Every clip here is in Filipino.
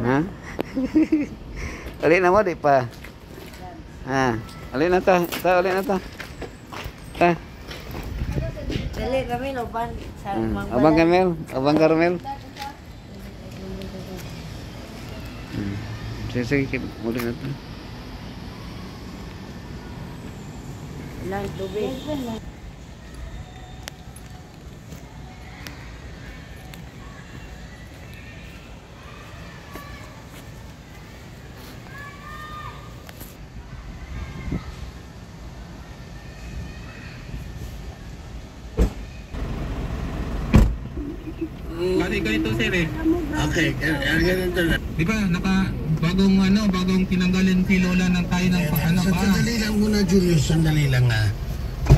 Ha? Uli na mo, di pa. Ha? Uli na ta. Uli na ta. Ha? Dali kami loban sa Abang Kamel. Abang Carmel. Sige, uli na ta. Ilang tubig. Bali ganito sir eh. Okay, ganito na. Di ba bagong tinanggalin si Lola ng tayo ng ano pa. Sandali lang muna Julius, sandali lang nga.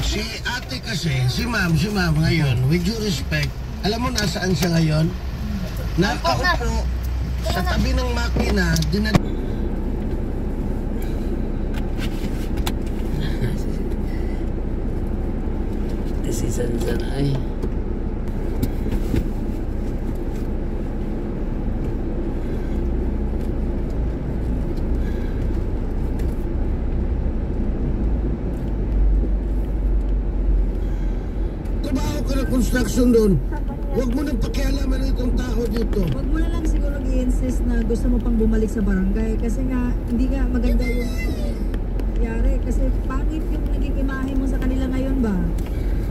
Si ate kasi, si ma'am ngayon, with due respect, alam mo nasaan siya ngayon? Nakaupo sa tabi ng makina, Si Sansan ay. construction doon. Huwag mo nang pakialaman itong tao dito. Huwag mo na lang siguro i-insist na gusto mo pang bumalik sa barangay. Kasi nga, hindi nga maganda yung nangyari. Kasi pangit yung naging imahe mo sa kanila ngayon ba?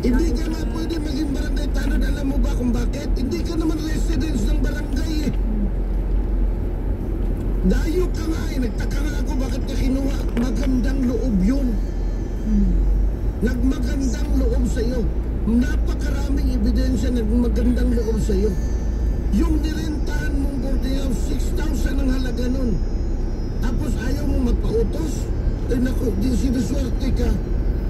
Hindi ka nga pwede maging barangay tanod. Alam mo ba kung bakit? Hindi ka naman residence ng barangay eh. Dayo ka nga eh. Nagtaka nga ako bakit ka kinuha. Magandang loob yun. Nagmagandang loob sa'yo. Napakaraming ebidensya na magandang loob sa'yo. Yung nirentahan mong boarding house, 6,000 ang halaga nun. Tapos ayaw mong magpautos? Eh naku, di sinuswerte ka.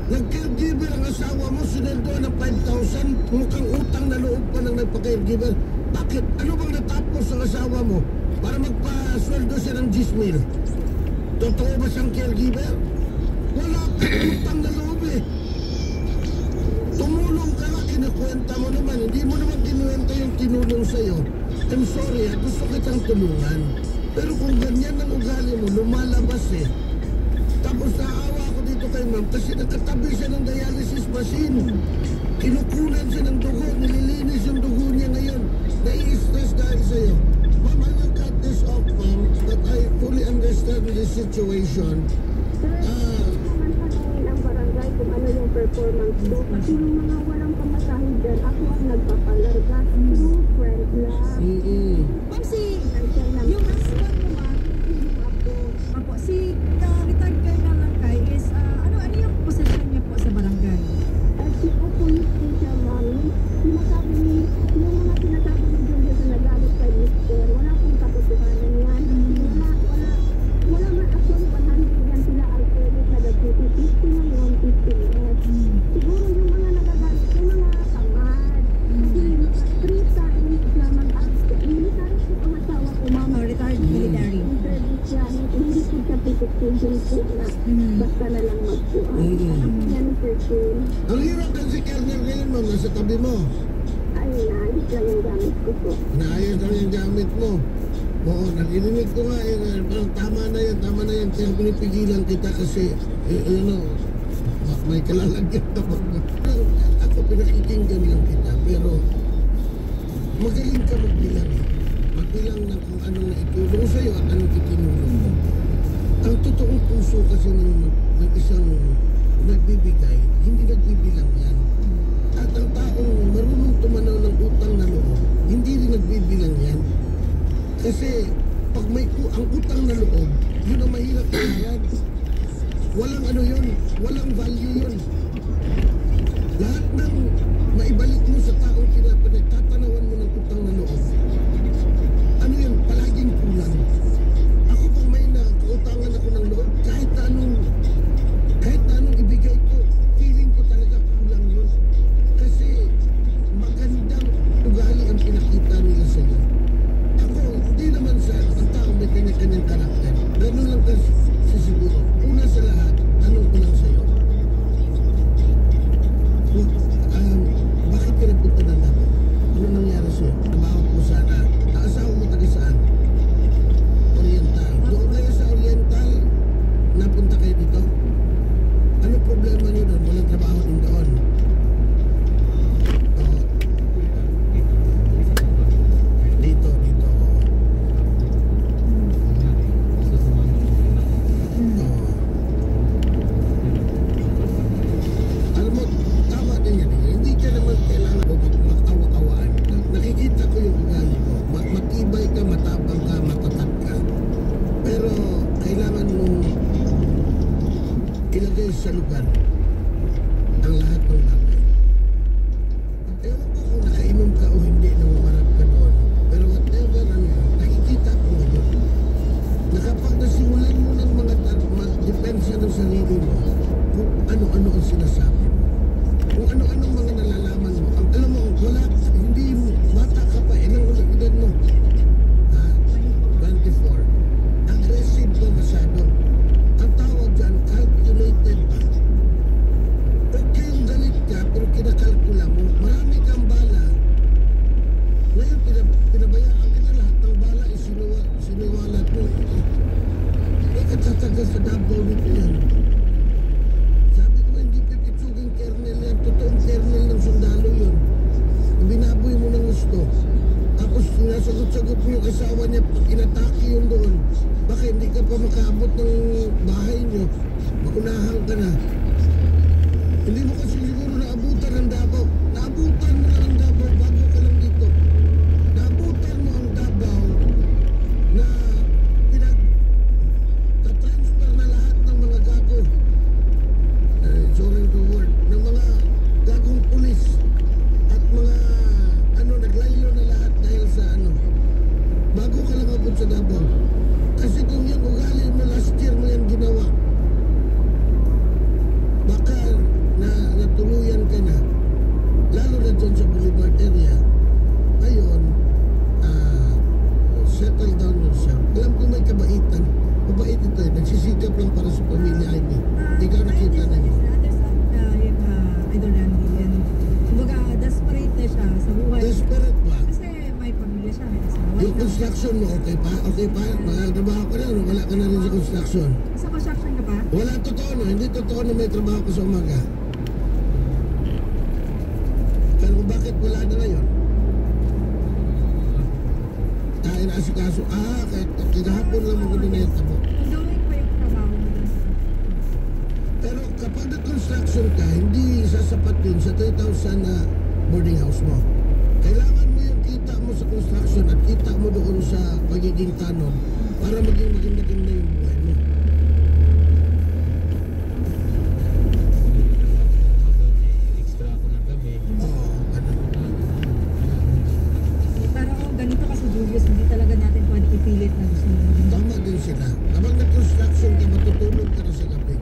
Nag-caregiver ang asawa mo, sineldoan ng 5,000, mukhang utang na loob pa ng nagpa-caregiver. Bakit? Ano bang natapos ang asawa mo para magpa-sweldo siya ng 10,000? Totoo ba siyang caregiver? Wala kang utang na loob eh. Tumulong ka nga, kinakwenta mo naman. Hindi mo naman kinuwenta yung tinulong sa'yo. I'm sorry ha, gusto kitang tulungan. Pero kung ganyan ang ugali mo, lumalabas eh. Tapos naawa ako dito kay ma'am kasi nagkatabi siya ng dialysis machine. Kinukunan siya ng dugo, nililinis yung dugo niya ngayon. Nai-stress dahil sa'yo. Ma'am, I will cut this off, ma'am, but I fully understand the situation. Kung ano yung performance ko. Kasi yung mga walang pamasahe dyan, ako ang nagpapalarga. True friend lang. Ma'am, yung husband mo ma'am, Apo, si retired kayo na lang kay is, ano yung posisyon niya po sa barangay? Si Opolis po siya, ma'am. Yung mga sinasabi ni Julia sa nagalit kay Mr. Wala pong katotohanan yan. Wala man actually 100 yan sila alternate na nag-50 na yung 50 siguro yung mga nagagalit, yung mga tamad. Kasi 3 times na military po ang asawa ko, ma'am. Retired military. Hindi po siya protection po na basta na lang magpuan. Yan per se. Ang hirap din si Kerner ngayon, ma'am, nasa tabi mo. Ay, naayos lang yung gamit ko po. Naayos lang yung gamit mo. Oo, nag-ilinig ko nga eh, parang tama na yan, kaya pinipigilan kita kasi, may kalalagyan ka pa. Ako pinakikinggan lang kita, pero magaling ka magbilang eh. Magbilang na kung anong naitulong sa'yo at anong itinulong mo. Ang totoong puso kasi ng isang nagbibigay, hindi nagbibilang yan. At ang taong marunong tumanaw ng utang na loob, hindi rin nagbibilang yan. Kasi pag ang utang na loob, yun ang mahirap yan. Walang walang value yun. Lahat ng maibalik mo sa taong pinagtatanawan mo ng utang na loob, ano yun, palaging kulang. Ako pag may nakautangan ako ng loob, kahit na anong ibigay ko, feeling ko talaga kulang yun. Kasi magandang ugali ang pinakita nila sa iyo. Hindi naman sa ang tao may kanya-kanyang karakter. Ganun lang kasi siguro. Una sa lahat, tanong ko lang sa'yo. Bakit ka nagpunta ng lahat? Ano nangyari sa'yo? Trabaho po sana. Ang asawa mo taga saan? sa lugar ang lahat ng bagay. Ewan ko kung nakainom ka o hindi nang umarap ka doon. Pero whatever ano yun, nakikita ko ngayon na kapag nasimulan mo ng mga magdepensa ng sarili mo, kung ano-ano ang sinasabi mo, kung ano-ano mga nalalaman mo, ang alam mo, wala, hindi mo, bata ka pa, ilang edad mo? 24. Aggressive ka masyado. Ang tawag dyan, calculated ba? Okay yung galit ka, pero kinakalkula mo. Marami kang bala. Ngayon, pinabayaan ka na lahat ng bala, siniwalat mo. Eh, katatagal sa Davao nito yan. Sabi ko, hindi pipitsuging kernel yan. Totoong kernel ng sundalo yun. Binaboy mo ng gusto. Tapos sinasagot-sagot mo yung asawa niya pag inatake yun doon. Baka hindi ka pa makaabot ng bahay niyo. Maunahan ka na. Hindi mo kasi siguro naabutan ng Davao. Naabutan mo lang ang Davao bago ka lang dito. Naabutan mo ang Davao na pinag-transfer na lahat ng mga gago. Sorry the word. Ng mga gagong pulis at mga naglaylo na lahat dahil sa bago ka lang abot sa Davao. Kasi kung yan ugali mo last year mo yan ginawa, baka natuluyan ka na, lalo na dyan sa Boulevard area. Ngayon, settle down yourself. Alam ko may kabaitan. Mabait ito eh. Nagsisikap lang para sa pamilya ID. Ikaw nakita na yun. Idol Randy, and kumbaga desperate na siya sa buhay. Desperate ba? Kasi may pamilya siya, may asawa. Yung construction mo, okay pa? Okay pa? Magtrabaho ka na, wala ka na rin sa construction. Sa construction ka ba? Wala totoo no, hindi totoo na may trabaho ka sa umaga. Pero bakit wala na ngayon? Inaasikaso, kahit kinahapon lang mo na yung tabo. Gawin pa yung trabaho mo dun sa Pero kapag nag-construction ka, hindi sasapat yun sa 3,000 na boarding house mo. Kailangan mo yung kita mo sa construction at kita mo doon sa pagiging tanong para maging maganda yung buhay mo. Extra ako ng gabi. Oo, ganun. Pero ganito kasi Julius, hindi talaga natin pwede ipilit na gusto mo. Tama din sila. Kapag nag-construction ka, matutulog ka na sa gabi.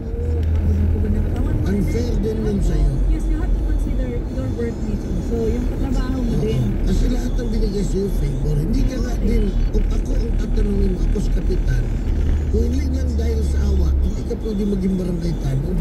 Pagod na katawan mo. Unfair din yun sa'yo. Yes, you have to consider your workmates also. Yung katrabaho mo din. Kasi lahat ng binigay sa'yo favor. Hindi ka nga din, kung ako ang tatanungin mo, ako sa kapitan, kung hindi niyang dahil sa awa, hindi ka pwede maging barangay tanong.